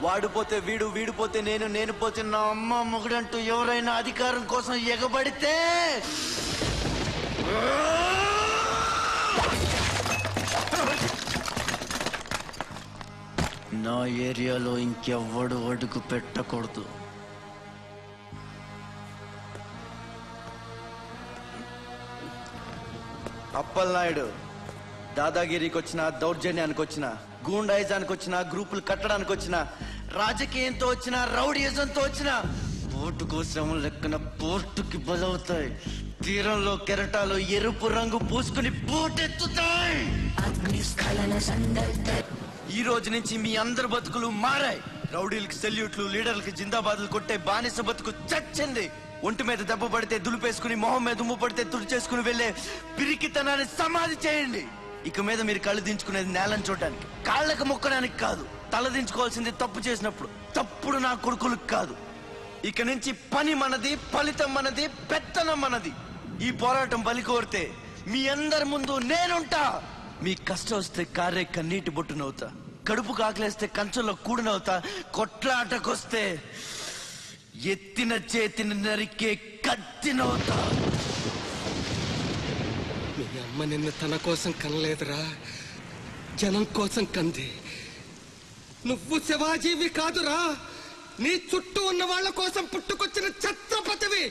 వాడిపోతే వీడు, వీడిపోతే నేను, నేను పోతే నా అమ్మ మొగుడంటూ ఎవరైనా అధికారం కోసం ఎగబడితే నా ఏరియాలో ఇంకెవ్వడు అడుగు పెట్టకూడదు. అప్పలనాయుడు దాదాగిరికి వచ్చిన, దౌర్జన్యానికి వచ్చిన, గూండాయిజానికి వచ్చిన, గ్రూపులు కట్టడానికి వచ్చిన, రాజకీయంతో వచ్చిన, రౌడీయిజంతో వచ్చిన ఓటు కోసం లెక్కన పోర్టుకి బలవుతాయి. తీరంలో కెరటాలు ఎరుపు రంగు పూసుకుని పోటెత్తుతాయి. ఈ రోజు నుంచి మీ అందరి బతుకులు మారాయి. రౌడీలకి సెల్యూట్లు, లీడర్లకి జిందాబాద్లు కొట్టే బానిస బతుకు చచ్చింది. ఒంటి మీద దెబ్బ పడితే దులిపేసుకుని, మొహం మీద ఉమ్ము పడితే తుడిచేసుకుని వెళ్లే పిరికితనాన్ని సమాధి చేయండి. ఇక మీద మీరు కళ్ళు దించుకునేది నేలను చూడడానికి, కాళ్ళకు మొక్కడానికి కాదు. తల దించుకోవాల్సింది తప్పు చేసినప్పుడు, తప్పుడు నా కొడుకులకు కాదు. ఇక నుంచి పని మనది, ఫలితం మనది, పెత్తనం మనది. ఈ పోరాటం బలి కోరితే మీ అందరి ముందు నేనుంటా. మీ కష్టం వస్తే కారే కన్నీటి బొట్టునవుతా, కడుపు కాకలేస్తే కంచంలో కూడినవుతా, కొట్లాటకొస్తే ఎత్తిన చేతిని నరికే కత్తినవుతా. మీ అమ్మ నిన్ను తన కోసం కనలేదురా, జనం కోసం కంది. నువ్వు శివాజీవి కాదురా, నీ చుట్టూ ఉన్న వాళ్ళ కోసం పుట్టుకొచ్చిన ఛత్రపతివి.